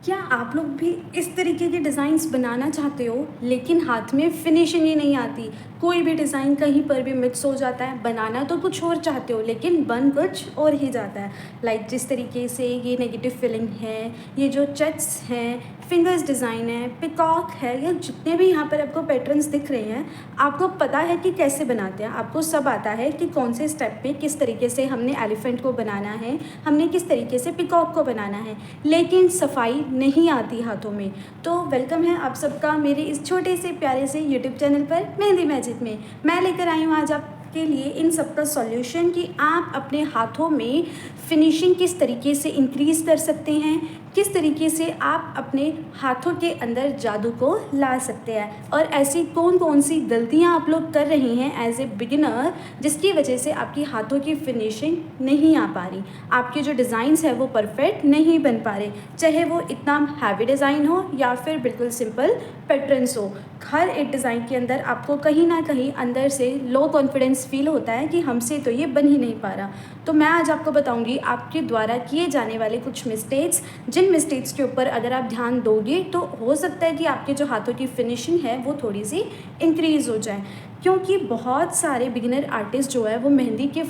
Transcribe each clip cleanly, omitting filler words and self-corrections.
क्या आप लोग भी इस तरीके के डिज़ाइंस बनाना चाहते हो लेकिन हाथ में फिनिशिंग ही नहीं आती? कोई भी डिज़ाइन कहीं पर भी मिक्स हो जाता है, बनाना तो कुछ और चाहते हो लेकिन बन कुछ और ही जाता है। लाइक जिस तरीके से ये नेगेटिव फीलिंग है, ये जो चेक्स हैं, फिंगर्स डिज़ाइन है, पिकॉक है, या जितने भी यहाँ पर आपको पैटर्न्स दिख रहे हैं, आपको पता है कि कैसे बनाते हैं। आपको सब आता है कि कौन से स्टेप पे किस तरीके से हमने एलिफेंट को बनाना है, हमने किस तरीके से पिकॉक को बनाना है, लेकिन सफाई नहीं आती हाथों में। तो वेलकम है आप सबका मेरे इस छोटे से प्यारे से यूट्यूब चैनल पर मेहंदी मैजिक में। मैं लेकर आई हूँ आज आपके लिए इन सब का सॉल्यूशन कि आप अपने हाथों में फिनिशिंग किस तरीके से इंक्रीज़ कर सकते हैं, किस तरीके से आप अपने हाथों के अंदर जादू को ला सकते हैं, और ऐसी कौन कौन सी गलतियां आप लोग कर रहे हैं एज ए बिगिनर जिसकी वजह से आपकी हाथों की फिनिशिंग नहीं आ पा रही, आपके जो डिज़ाइंस है वो परफेक्ट नहीं बन पा रहे, चाहे वो इतना हैवी डिज़ाइन हो या फिर बिल्कुल सिंपल पैटर्न्स हो। हर एक डिज़ाइन के अंदर आपको कहीं ना कहीं अंदर से लो कॉन्फिडेंस फील होता है कि हमसे तो ये बन ही नहीं पा रहा। तो मैं आज आपको बताऊंगी आपके द्वारा किए जाने वाले कुछ मिस्टेक्स, जिन मिस्टेक्स के ऊपर अगर आप ध्यान दोगे तो हो सकता है कि आपके जो हाथों की फिनिशिंग है वो थोड़ी सी इंक्रीज़ हो जाए। क्योंकि बहुत सारे बिगिनर आर्टिस्ट जो है वो मेहंदी के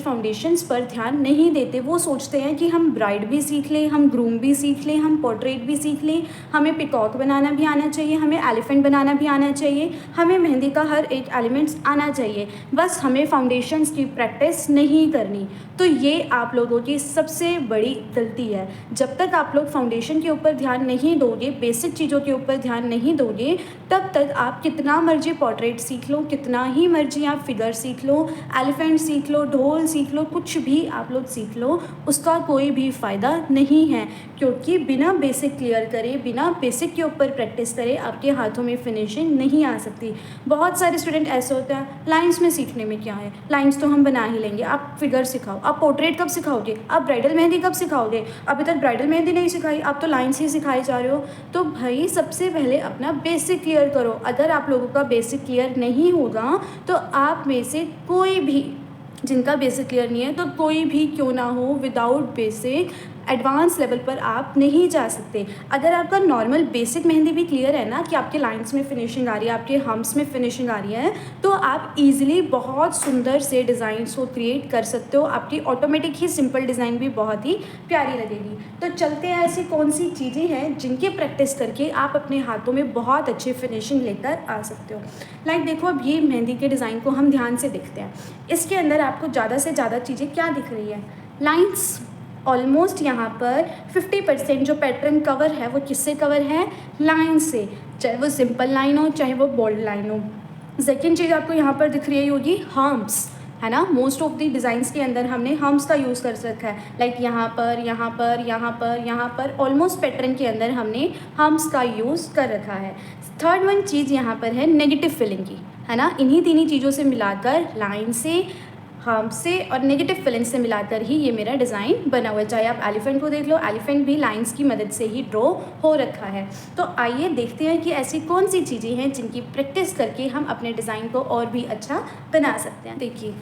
फाउंडेशंस पर ध्यान नहीं देते। वो सोचते हैं कि हम ब्राइड भी सीख लें, हम ग्रूम भी सीख लें, हम पोर्ट्रेट भी सीख लें, हमें पिकॉक बनाना भी आना चाहिए, हमें एलिफेंट बनाना भी आना चाहिए, हमें मेहंदी का हर एक एलिमेंट्स आना चाहिए, बस हमें फाउंडेशंस की प्रैक्टिस नहीं करनी। तो ये आप लोगों की सबसे बड़ी गलती है। जब तक आप लोग फाउंडेशन के ऊपर ध्यान नहीं दोगे, बेसिक चीज़ों के ऊपर ध्यान नहीं दोगे, तब तक आप कितना मर्जी पोर्ट्रेट सीख लो, कितना ही मर्जी आप फिगर सीख लो, एलिफेंट सीख लो, ढोल सीख लो, कुछ भी आप लोग सीख लो, उसका कोई भी फ़ायदा नहीं है। क्योंकि बिना बेसिक क्लियर करे, बिना बेसिक के ऊपर प्रैक्टिस करे, आपके हाथों में फिनिशिंग नहीं आ सकती। बहुत सारे स्टूडेंट ऐसे होते हैं, लाइंस में सीखने में क्या है, लाइंस तो हम बना ही लेंगे, आप फिगर सिखाओ, आप पोर्ट्रेट कब सिखाओगे, आप ब्राइडल मेहंदी कब सिखाओगे, अभी तक ब्राइडल मेहंदी नहीं सिखाई, आप तो लाइंस ही सिखाए जा रहे हो। तो भाई सबसे पहले अपना बेसिक क्लियर करो। अगर आप लोगों का बेसिक क्लियर नहीं होगा तो आप में से कोई भी, जिनका बेसिक क्लियर नहीं है, तो कोई भी क्यों ना हो, विदाउट बेसिक एडवांस लेवल पर आप नहीं जा सकते। अगर आपका नॉर्मल बेसिक मेहंदी भी क्लियर है ना, कि आपके लाइंस में फिनिशिंग आ रही है, आपके हम्स में फिनिशिंग आ रही है, तो आप इजीली बहुत सुंदर से डिज़ाइंस को क्रिएट कर सकते हो। आपकी ऑटोमेटिक ही सिंपल डिज़ाइन भी बहुत ही प्यारी लगेगी। तो चलते हैं, ऐसी कौन सी चीज़ें हैं जिनकी प्रैक्टिस करके आप अपने हाथों में बहुत अच्छी फिनिशिंग लेकर आ सकते हो। लाइक देखो, अब ये मेहंदी के डिज़ाइन को हम ध्यान से देखते हैं। इसके अंदर आपको ज़्यादा से ज़्यादा चीज़ें क्या दिख रही है, लाइंस। ऑलमोस्ट यहाँ पर 50% जो पैटर्न कवर है वो किससे कवर है, लाइन से, चाहे वो सिंपल लाइन हो चाहे वो बोल्ड लाइन हो। सेकेंड चीज़ आपको यहाँ पर दिख रही होगी हम्प्स, है ना। मोस्ट ऑफ द डिज़ाइंस के अंदर हमने हम्प्स का यूज़ कर रखा है। लाइक यहाँ पर, यहाँ पर, यहाँ पर, यहाँ पर, ऑलमोस्ट पैटर्न के अंदर हमने हम्प्स का यूज़ कर रखा है। थर्ड वन चीज़ यहाँ पर है नेगेटिव फिलिंग की, है ना। इन्हीं तीनों चीज़ों से मिलाकर, लाइन से, हार्म से और नेगेटिव फिलिंग से मिलाकर ही ये मेरा डिज़ाइन बना हुआ है। चाहे आप एलिफेंट को देख लो, एलिफेंट भी लाइंस की मदद से ही ड्रॉ हो रखा है। तो आइए देखते हैं कि ऐसी कौन सी चीज़ें हैं जिनकी प्रैक्टिस करके हम अपने डिज़ाइन को और भी अच्छा बना सकते हैं। देखिए,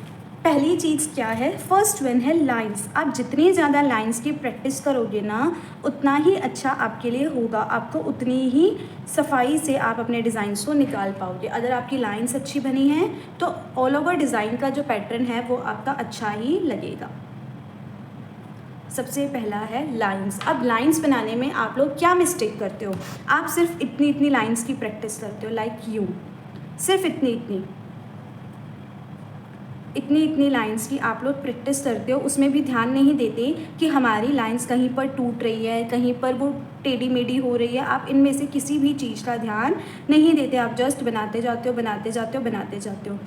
पहली चीज़ क्या है, फर्स्ट वन है लाइंस। आप जितनी ज़्यादा लाइंस की प्रैक्टिस करोगे ना, उतना ही अच्छा आपके लिए होगा, आपको उतनी ही सफाई से आप अपने डिज़ाइंस को निकाल पाओगे। अगर आपकी लाइंस अच्छी बनी हैं तो ऑल ओवर डिज़ाइन का जो पैटर्न है वो आपका अच्छा ही लगेगा। सबसे पहला है लाइंस। अब लाइंस बनाने में आप लोग क्या मिस्टेक करते हो, आप सिर्फ इतनी इतनी लाइंस की प्रैक्टिस करते हो, लाइक यूँ, सिर्फ इतनी इतनी लाइंस की आप लोग प्रैक्टिस करते हो। उसमें भी ध्यान नहीं देते कि हमारी लाइंस कहीं पर टूट रही है, कहीं पर वो टेढ़ी मेढ़ी हो रही है। आप इनमें से किसी भी चीज़ का ध्यान नहीं देते, आप जस्ट बनाते जाते हो, बनाते जाते हो, बनाते जाते हो।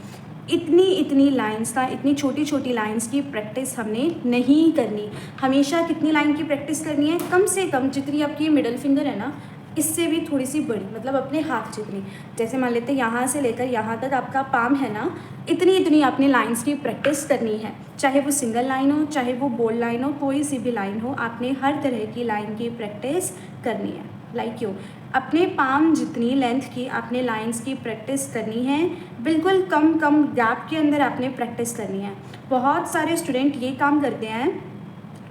इतनी लाइंस का, इतनी छोटी छोटी लाइंस की प्रैक्टिस हमने नहीं करनी। हमेशा कितनी लाइन की प्रैक्टिस करनी है, कम से कम जितनी आपकी मिडल फिंगर है ना, इससे भी थोड़ी सी बड़ी, मतलब अपने हाथ जितनी। जैसे मान लेते हैं यहाँ से लेकर यहाँ तक आपका पाम है ना, इतनी आपने लाइंस की प्रैक्टिस करनी है। चाहे वो सिंगल लाइन हो, चाहे वो बोल्ड लाइन हो, कोई सी भी लाइन हो, आपने हर तरह की लाइन की प्रैक्टिस करनी है। लाइक यू, अपने पाम जितनी लेंथ की आपने लाइंस की प्रैक्टिस करनी है। बिल्कुल कम गैप के अंदर आपने प्रैक्टिस करनी है। बहुत सारे स्टूडेंट ये काम करते हैं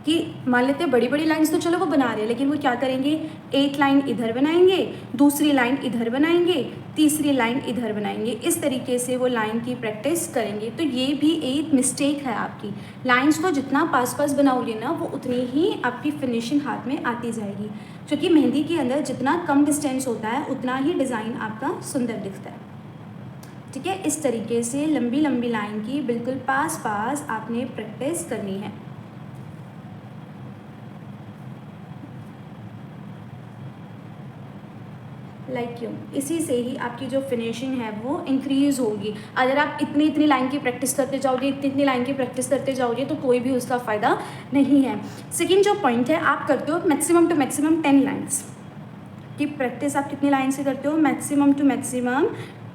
कि मान लेते हैं बड़ी बड़ी लाइंस तो चलो वो बना रहे हैं, लेकिन वो क्या करेंगे, एक लाइन इधर बनाएंगे, दूसरी लाइन इधर बनाएंगे, तीसरी लाइन इधर बनाएंगे, इस तरीके से वो लाइन की प्रैक्टिस करेंगे। तो ये भी एक मिस्टेक है आपकी। लाइंस को जितना पास पास बनाओगे ना वो उतनी ही आपकी फिनिशिंग हाथ में आती जाएगी, क्योंकि मेहंदी के अंदर जितना कम डिस्टेंस होता है उतना ही डिज़ाइन आपका सुंदर दिखता है। ठीक है, इस तरीके से लंबी लंबी लाइन की बिल्कुल पास पास आपने प्रैक्टिस करनी है। लाइक यूँ, इसी से ही आपकी जो फिनिशिंग है वो इंक्रीज़ होगी। अगर आप इतनी लाइन की प्रैक्टिस करते जाओगे, इतनी लाइन की प्रैक्टिस करते जाओगे तो कोई भी उसका फ़ायदा नहीं है। सेकेंड जो पॉइंट है, आप करते हो मैक्सिमम टू मैक्सिमम 10 लाइन्स की प्रैक्टिस। आप कितनी लाइन से करते हो, मैक्सिमम टू मैक्सिमम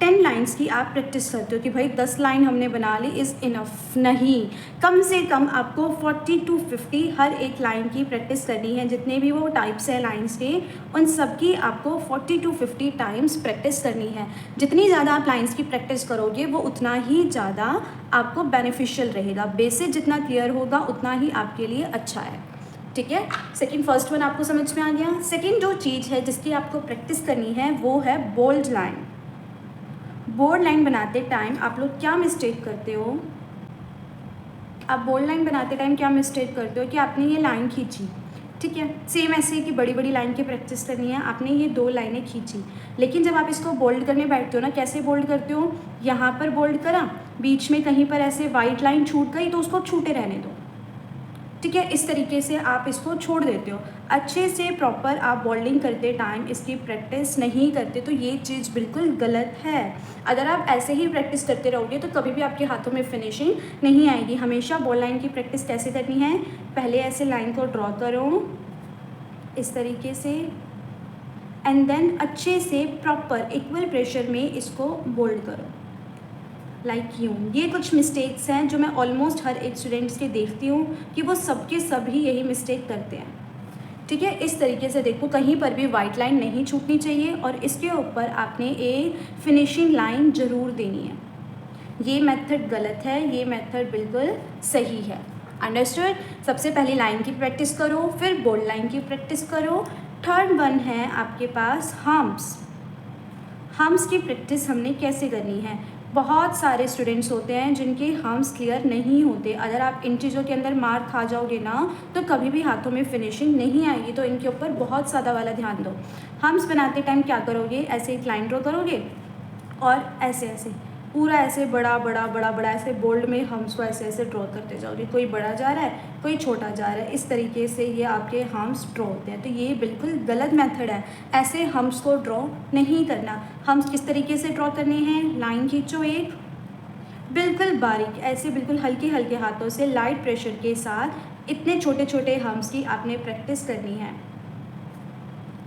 10 लाइन्स की आप प्रैक्टिस करते हो कि भाई 10 लाइन हमने बना ली इज़ इनफ। नहीं, कम से कम आपको 40 to 50 हर एक लाइन की प्रैक्टिस करनी है। जितने भी वो टाइप्स है लाइन्स के, उन सब की आपको 40 to 50 टाइम्स प्रैक्टिस करनी है। जितनी ज़्यादा आप लाइन्स की प्रैक्टिस करोगे वो उतना ही ज़्यादा आपको बेनिफिशियल रहेगा। बेसिक जितना क्लियर होगा उतना ही आपके लिए अच्छा है। ठीक है, फर्स्ट वन आपको समझ में आ गया। सेकेंड जो चीज़ है जिसकी आपको प्रैक्टिस करनी है वो है बोल्ड लाइन। बोल्ड लाइन बनाते टाइम आप लोग क्या मिस्टेक करते हो, आप बोल्ड लाइन बनाते टाइम क्या मिस्टेक करते हो कि आपने ये लाइन खींची, ठीक है, सेम ऐसे कि बड़ी बड़ी लाइन की प्रैक्टिस करनी है, आपने ये 2 लाइनें खींची, लेकिन जब आप इसको बोल्ड करने बैठते हो ना, कैसे बोल्ड करते हो, यहाँ पर बोल्ड करा, बीच में कहीं पर ऐसे वाइट लाइन छूट गई तो उसको छूटे रहने दो। ठीक है, इस तरीके से आप इसको छोड़ देते हो। अच्छे से प्रॉपर आप बोल्डिंग करते टाइम इसकी प्रैक्टिस नहीं करते, तो ये चीज़ बिल्कुल गलत है। अगर आप ऐसे ही प्रैक्टिस करते रहोगे तो कभी भी आपके हाथों में फिनिशिंग नहीं आएगी। हमेशा बॉल लाइन की प्रैक्टिस कैसे करनी है, पहले ऐसे लाइन को ड्रॉ करो इस तरीके से, एंड देन अच्छे से प्रॉपर इक्वल प्रेशर में इसको बोल्ड करो, लाइक यूँ। ये कुछ मिस्टेक्स हैं जो मैं ऑलमोस्ट हर एक स्टूडेंट्स के देखती हूँ कि वो सबके सभी यही मिस्टेक करते हैं। ठीक है, इस तरीके से देखो, कहीं पर भी वाइट लाइन नहीं छूटनी चाहिए और इसके ऊपर आपने एक फिनिशिंग लाइन ज़रूर देनी है। ये मेथड गलत है, ये मेथड बिल्कुल सही है। अंडरस्टूड? सबसे पहले लाइन की प्रैक्टिस करो, फिर बोल्ड लाइन की प्रैक्टिस करो। थर्ड वन है आपके पास हम्प्स। हम्प्स की प्रैक्टिस हमने कैसे करनी है, बहुत सारे स्टूडेंट्स होते हैं जिनके हम्प्स क्लियर नहीं होते। अगर आप इन चीज़ों के अंदर मार खा जाओगे ना तो कभी भी हाथों में फिनिशिंग नहीं आएगी, तो इनके ऊपर बहुत ज़्यादा वाला ध्यान दो। हम्प्स बनाते टाइम क्या करोगे, ऐसे एक लाइन ड्रॉ करोगे और ऐसे ऐसे पूरा ऐसे बड़ा बड़ा बड़ा बड़ा ऐसे बोल्ड में हम्प्स को ऐसे ऐसे ड्रॉ करते जाओगे। कोई बड़ा जा रहा है, कोई छोटा जा रहा है, इस तरीके से ये आपके हम्प्स ड्रॉ होते हैं। तो ये बिल्कुल गलत मेथड है, ऐसे हम्प्स को ड्रॉ नहीं करना। हम्प्स किस तरीके से ड्रॉ करने हैं, लाइन खींचो एक, बिल्कुल बारीक, ऐसे बिल्कुल हल्के हल्के हाथों से लाइट प्रेशर के साथ इतने छोटे छोटे हम्प्स की आपने प्रैक्टिस करनी है।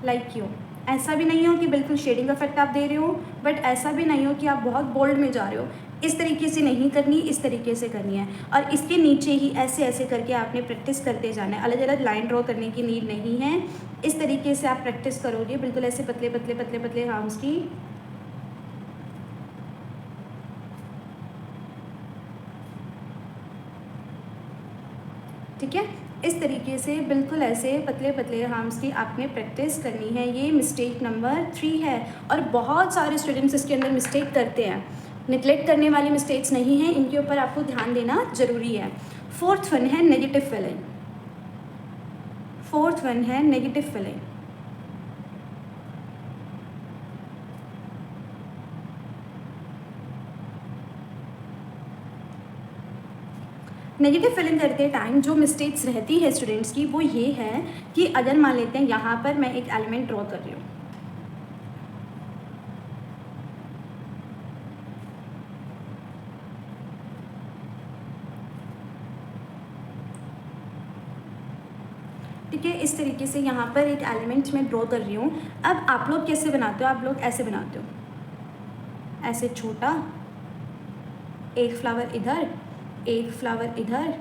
लाइक यूँ, ऐसा भी नहीं हो कि बिल्कुल शेडिंग इफेक्ट आप दे रहे हो, बट ऐसा भी नहीं हो कि आप बहुत बोल्ड में जा रहे हो। इस तरीके से नहीं करनी, इस तरीके से करनी है। और इसके नीचे ही ऐसे ऐसे करके आपने प्रैक्टिस करते जाना है। अलग अलग लाइन ड्रॉ करने की नीड नहीं है, इस तरीके से आप प्रैक्टिस करोगे बिल्कुल ऐसे पतले पतले पतले पतले हम्प्स की। ठीक है, इस तरीके से बिल्कुल ऐसे पतले पतले हम्प्स की आपने प्रैक्टिस करनी है। ये मिस्टेक नंबर 3 है और बहुत सारे स्टूडेंट्स इसके अंदर मिस्टेक करते हैं। निगलेक्ट करने वाली मिस्टेक्स नहीं हैं, इनके ऊपर आपको ध्यान देना ज़रूरी है। फोर्थ वन है नेगेटिव फिलिंग। फोर्थ वन है नेगेटिव फिलिंग। नेगेटिव फिलिंग करते टाइम जो मिस्टेक्स रहती है स्टूडेंट्स की वो ये है कि अगर मान लेते हैं यहाँ पर मैं एक एलिमेंट ड्रॉ कर रही हूँ, ठीक है, इस तरीके से यहाँ पर एक एलिमेंट मैं ड्रॉ कर रही हूँ। अब आप लोग कैसे बनाते हो, आप लोग ऐसे बनाते हो, ऐसे छोटा, एक फ्लावर इधर, एक फ्लावर इधर,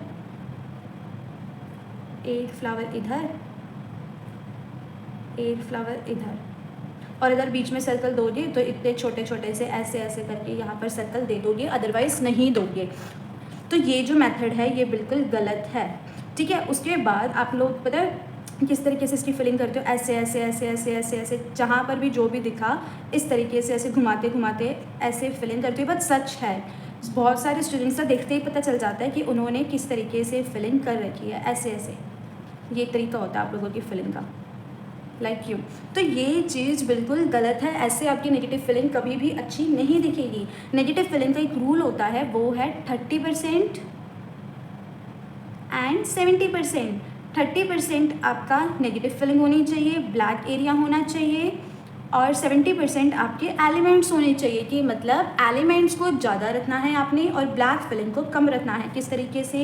एक फ्लावर इधर, एक फ्लावर इधर, और अगर बीच में सर्कल दोगे तो इतने छोटे छोटे से ऐसे ऐसे करके यहाँ पर सर्कल दे दोगे, अदरवाइज़ नहीं दोगे। तो ये जो मेथड है ये बिल्कुल गलत है। ठीक है। उसके बाद आप लोग पता है किस तरीके से इसकी फिलिंग करते हो, ऐसे ऐसे ऐसे ऐसे ऐसे ऐसे, जहाँ पर भी जो भी दिखा इस तरीके से ऐसे घुमाते घुमाते ऐसे फिलिंग करते हो। बट सच है, बहुत सारे स्टूडेंट्स का देखते ही पता चल जाता है कि उन्होंने किस तरीके से फिलिंग कर रखी है, ऐसे ऐसे। ये तरीका होता है आप लोगों की फिलिंग का, लाइक यू। तो ये चीज़ बिल्कुल गलत है, ऐसे आपकी नेगेटिव फिलिंग कभी भी अच्छी नहीं दिखेगी। नेगेटिव फिलिंग का एक रूल होता है, वो है 30% एंड 70%। 30% आपका नेगेटिव फिलिंग होनी चाहिए, ब्लैक एरिया होना चाहिए, और 70% आपके एलिमेंट्स होने चाहिए, कि मतलब एलिमेंट्स को ज़्यादा रखना है आपने और ब्लैक फिलिंग को कम रखना है। किस तरीके से?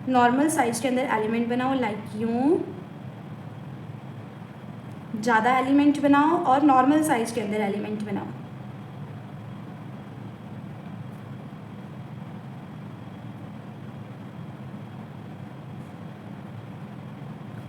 नॉर्मल साइज़ के अंदर एलिमेंट बनाओ, लाइक यूँ, ज़्यादा एलिमेंट बनाओ और नॉर्मल साइज़ के अंदर एलिमेंट बनाओ।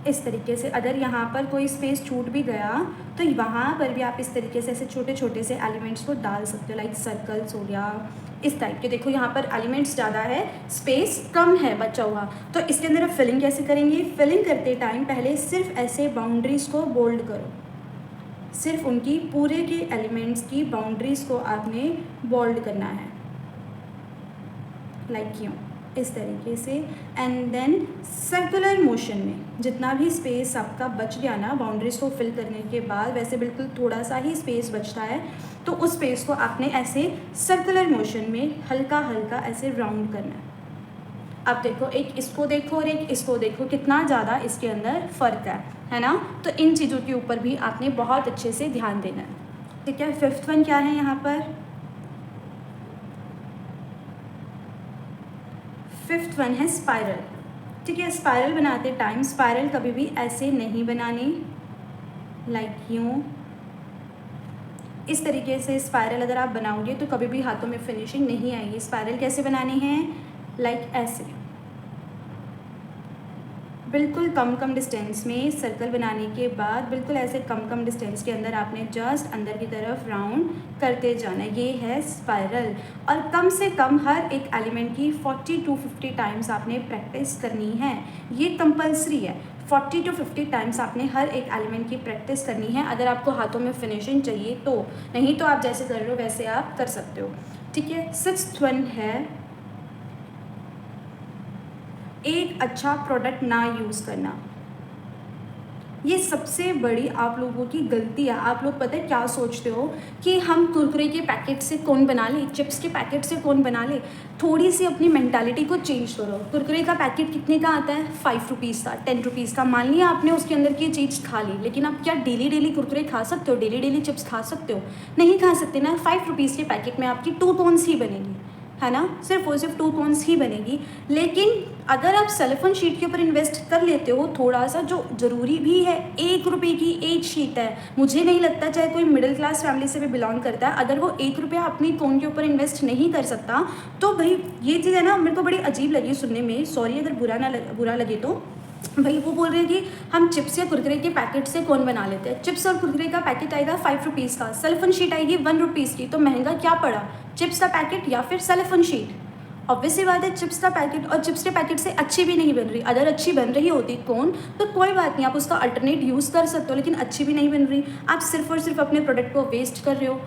इस तरीके से अगर यहाँ पर कोई स्पेस छूट भी गया तो वहाँ पर भी आप इस तरीके से ऐसे छोटे छोटे से एलिमेंट्स को डाल सकते हो, लाइक सर्कल्स हो गया, इस टाइप के। देखो यहाँ पर एलिमेंट्स ज़्यादा है, स्पेस कम है बचा हुआ, तो इसके अंदर आप फिलिंग कैसे करेंगे? फिलिंग करते टाइम पहले सिर्फ ऐसे बाउंड्रीज़ को बोल्ड करो, सिर्फ उनकी पूरे के एलिमेंट्स की बाउंड्रीज़ को आपने बोल्ड करना है, लाइक यूँ, इस तरीके से। एंड देन सर्कुलर मोशन में जितना भी स्पेस आपका बच गया ना बाउंड्रीज को फिल करने के बाद, वैसे बिल्कुल थोड़ा सा ही स्पेस बचता है, तो उस स्पेस को आपने ऐसे सर्कुलर मोशन में हल्का हल्का ऐसे राउंड करना है। अब देखो, एक इसको देखो और एक इसको देखो, कितना ज़्यादा इसके अंदर फ़र्क है ना? तो इन चीज़ों के ऊपर भी आपने बहुत अच्छे से ध्यान देना है, ठीक है। 5th वन क्या है यहाँ पर? 5th वन है स्पाइरल, ठीक है। स्पाइरल बनाते टाइम स्पाइरल कभी भी ऐसे नहीं बनानी, लाइक यूँ, इस तरीके से स्पाइरल अगर आप बनाओगे तो कभी भी हाथों में फिनिशिंग नहीं आएगी। स्पाइरल कैसे बनानी है? लाइक ऐसे, बिल्कुल कम कम डिस्टेंस में सर्कल बनाने के बाद बिल्कुल ऐसे कम कम डिस्टेंस के अंदर आपने जस्ट अंदर की तरफ राउंड करते जाना है। ये है स्पाइरल। और कम से कम हर एक एलिमेंट की 40 to 50 टाइम्स आपने प्रैक्टिस करनी है, ये कंपलसरी है। 40 to 50 टाइम्स आपने हर एक एलिमेंट की प्रैक्टिस करनी है अगर आपको हाथों में फिनिशिंग चाहिए तो, नहीं तो आप जैसे कर रहे हो वैसे आप कर सकते हो, ठीक है। 6th वन है एक अच्छा प्रोडक्ट ना यूज़ करना। ये सबसे बड़ी आप लोगों की गलती है। आप लोग पता है क्या सोचते हो कि हम कुरकुरे के पैकेट से कौन बना ले, चिप्स के पैकेट से कौन बना ले। थोड़ी सी अपनी मेंटालिटी को चेंज करो। कुरकुरे का पैकेट कितने का आता है? 5 रुपीज़ का, 10 रुपीज़ का। मान लिया आपने उसके अंदर की चीज़ खा ली, लेकिन आप क्या डेली डेली कुरकुरे खा सकते हो? डेली डेली चिप्स खा सकते हो? नहीं खा सकते ना। 5 रुपीज़ के पैकेट में आपकी 2 कोन्स ही बनेगी, है ना, सिर्फ और सिर्फ 2 कोन्स ही बनेगी। लेकिन अगर आप सेलोफोन शीट के ऊपर इन्वेस्ट कर लेते हो थोड़ा सा, जो ज़रूरी भी है, 1 रुपये की एक शीट है। मुझे नहीं लगता चाहे कोई मिडिल क्लास फैमिली से भी बिलोंग करता है, अगर वो 1 रुपया अपनी कोन के ऊपर इन्वेस्ट नहीं कर सकता तो भाई ये चीज़ है ना, मेरे को बड़ी अजीब लगी सुनने में, सॉरी अगर बुरा लगे तो। भाई वो बोल रहे हैं कि हम चिप्स या कुरकुरे के पैकेट से कौन बना लेते हैं। चिप्स और कुरकुरे का पैकेट आएगा 5 रुपीज़ का, सेलोफोन शीट आएगी 1 रुपीज़ की, तो महंगा क्या पड़ा? चिप्स का पैकेट या फिर सेलोफोन शीट? ऑब्वियस सी बात है चिप्स का पैकेट, और चिप्स के पैकेट से अच्छी भी नहीं बन रही। अगर अच्छी बन रही होती कोन तो कोई बात नहीं, आप उसका अल्टरनेट यूज़ कर सकते हो, लेकिन अच्छी भी नहीं बन रही, आप सिर्फ और सिर्फ अपने प्रोडक्ट को वेस्ट कर रहे हो।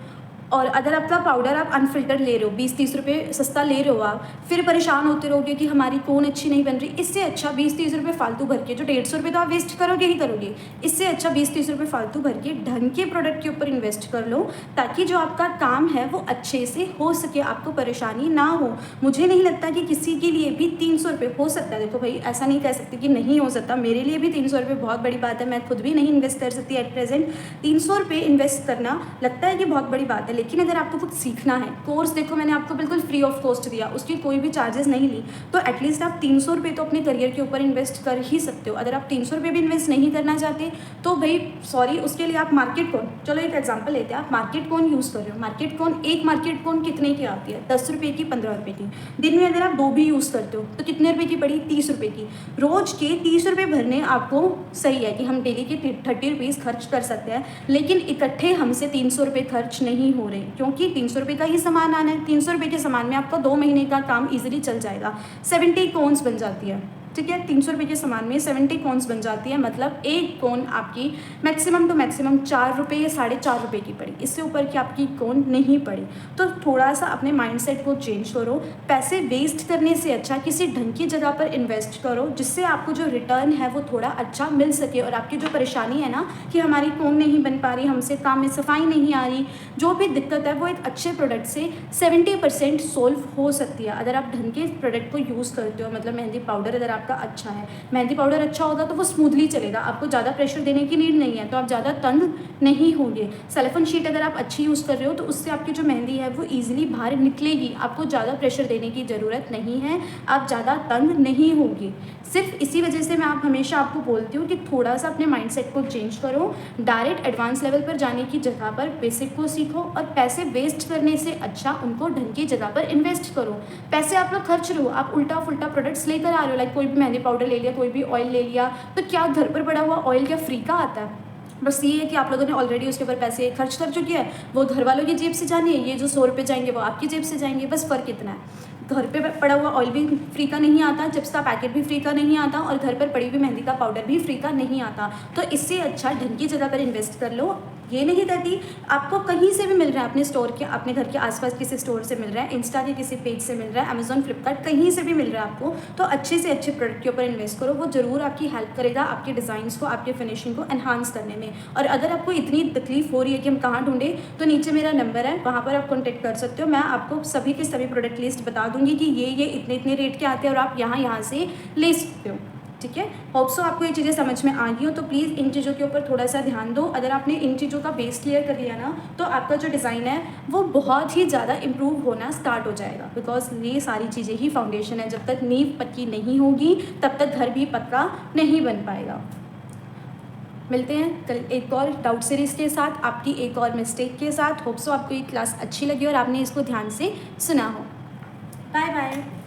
और अगर आपका पाउडर आप अनफिल्टर्ड ले रहे हो, 20-30 रुपये सस्ता ले रहे हो, आप फिर परेशान होते रहोगे कि हमारी कोन अच्छी नहीं बन रही। इससे अच्छा 20-30 रुपये फालतू भर के, जो 150 रुपये तो आप वेस्ट करोगे ही करोगे, इससे अच्छा 20-30 रुपये फालतू भर के ढंग के प्रोडक्ट के ऊपर इन्वेस्ट कर लो, ताकि जो आपका काम है वो अच्छे से हो सके, आपको परेशानी ना हो। मुझे नहीं लगता कि किसी के लिए भी 300 रुपये हो सकता है। देखो भाई, ऐसा नहीं कह सकती कि नहीं हो सकता, मेरे लिए भी 300 रुपये बहुत बड़ी बात है, मैं खुद भी नहीं इन्वेस्ट कर सकती एट प्रेजेंट। 300 रुपये इन्वेस्ट करना लगता है कि बहुत बड़ी बात है, लेकिन अगर आपको कुछ सीखना है, कोर्स देखो मैंने आपको बिल्कुल फ्री ऑफ कॉस्ट दिया, उसकी कोई भी चार्जेस नहीं ली, तो एटलीस्ट आप 300 रुपये तो अपने करियर के ऊपर इन्वेस्ट कर ही सकते हो। अगर आप 300 रुपये भी इन्वेस्ट नहीं करना चाहते तो भाई सॉरी, उसके लिए आप मार्केट कौन, चलो एक एग्जांपल लेते हैं, आप मार्केट कौन यूज़ कर रहे हो। मार्केट कौन, एक मार्केट कौन कितने की आती है? 10 रुपये की, 15 रुपये की। दिन में अगर आप 2 भी यूज़ करते हो तो कितने रुपये की पड़ी? 30 रुपये की। रोज़ के 30 रुपये भरने आपको सही है कि हम डेली के 30 रुपीज़ खर्च कर सकते हैं, लेकिन इकट्ठे हमसे 300 रुपये खर्च नहीं हो रहे, क्योंकि 300 रुपये का ही सामान आना है। 300 रुपये के सामान में आपका 2 महीने का काम ईजिली चल जाएगा। 70 कोन्स बन जाती है, ठीक है। 300 रुपये के सामान में 70 कॉन्स बन जाती है, मतलब एक कॉन आपकी मैक्सिमम टू मैक्सिमम 4 रुपये या 4.5 रुपये की पड़ी, इससे ऊपर की आपकी कॉन नहीं पड़ी। तो थोड़ा सा अपने माइंडसेट को चेंज करो, पैसे वेस्ट करने से अच्छा किसी ढंग की जगह पर इन्वेस्ट करो, जिससे आपको जो रिटर्न है वो थोड़ा अच्छा मिल सके, और आपकी जो परेशानी है ना कि हमारी कॉन नहीं बन पा रही, हमसे काम में सफाई नहीं आ रही, जो भी दिक्कत है वो एक अच्छे प्रोडक्ट से 70% सोल्व हो सकती है। अगर आप ढंग के प्रोडक्ट को यूज़ करते हो, मतलब मेहंदी पाउडर अगर आपका अच्छा है, मेहंदी पाउडर अच्छा होगा तो वो स्मूथली चलेगा, आपको ज़्यादा प्रेशर देने की नीड नहीं है, तो आप ज़्यादा तंग नहीं होंगे। सिलिकॉन शीट अगर आप अच्छी यूज़ कर रहे हो तो उससे आपकी जो मेहंदी है वो ईजिली बाहर निकलेगी, आपको ज़्यादा प्रेशर देने की ज़रूरत नहीं है, आप ज़्यादा तंग नहीं होंगे। सिर्फ इसी वजह से मैं हमेशा आपको बोलती हूँ कि थोड़ा सा अपने माइंडसेट को चेंज करो, डायरेक्ट एडवांस लेवल पर जाने की जगह पर बेसिक को सीखो, और पैसे वेस्ट करने से अच्छा उनको ढंग की जगह पर इन्वेस्ट करो। पैसे आप लोग खर्च रहे हो, आप उल्टा फुल्टा प्रोडक्ट्स लेकर आ रहे हो, लाइक कोई भी मेहंदी पाउडर ले लिया, कोई भी ऑयल ले लिया, तो क्या घर पर पड़ा हुआ ऑयल क्या फ्री का आता है? बस ये है कि आप लोगों ने ऑलरेडी उसके ऊपर पैसे खर्च कर चुके हैं, वो घर वालों की जेब से जाने, ये जो 100 रुपये जाएंगे वो आपकी जेब से जाएंगे, बस फ़र्क इतना है। घर पे पड़ा हुआ ऑयल भी फ्री का नहीं आता, चिप्स का पैकेट भी फ्री का नहीं आता, और घर पर पड़ी हुई मेहंदी का पाउडर भी फ्री का नहीं आता। तो इससे अच्छा ढंग की जगह पर इन्वेस्ट कर लो। ये नहीं कहती, आपको कहीं से भी मिल रहा है, अपने स्टोर के, अपने घर के आसपास किसी स्टोर से मिल रहा है, इंस्टा के किसी पेज से मिल रहा है, अमेजॉन, फ्लिपकार्ट, कहीं से भी मिल रहा है आपको, तो अच्छे से अच्छे प्रोडक्ट के ऊपर इन्वेस्ट करो, वो ज़रूर आपकी हेल्प करेगा आपके डिज़ाइंस को, आपके फिनिशिंग को एनहांस करने में। और अगर आपको इतनी तकलीफ हो रही है कि हम कहाँ ढूंढें, तो नीचे मेरा नंबर है, वहाँ पर आप कॉन्टेक्ट कर सकते हो। मैं आपको सभी के सभी प्रोडक्ट लिस्ट बता दूँगी कि ये इतने इतने रेट के आते हैं और आप यहाँ से ले सकते हो, ठीक है। होप सो आपको ये चीज़ें समझ में आ गई हो, तो प्लीज़ इन चीज़ों के ऊपर थोड़ा सा ध्यान दो। अगर आपने इन चीज़ों का बेस क्लियर कर लिया ना, तो आपका जो डिज़ाइन है वो बहुत ही ज़्यादा इम्प्रूव होना स्टार्ट हो जाएगा, बिकॉज ये सारी चीज़ें ही फाउंडेशन है। जब तक नींव पक्की नहीं होगी तब तक घर भी पक्का नहीं बन पाएगा। मिलते हैं कल एक और डाउट सीरीज़ के साथ, आपकी एक और मिस्टेक के साथ। होप सो आपको ये क्लास अच्छी लगी और आपने इसको ध्यान से सुना हो। Bye bye.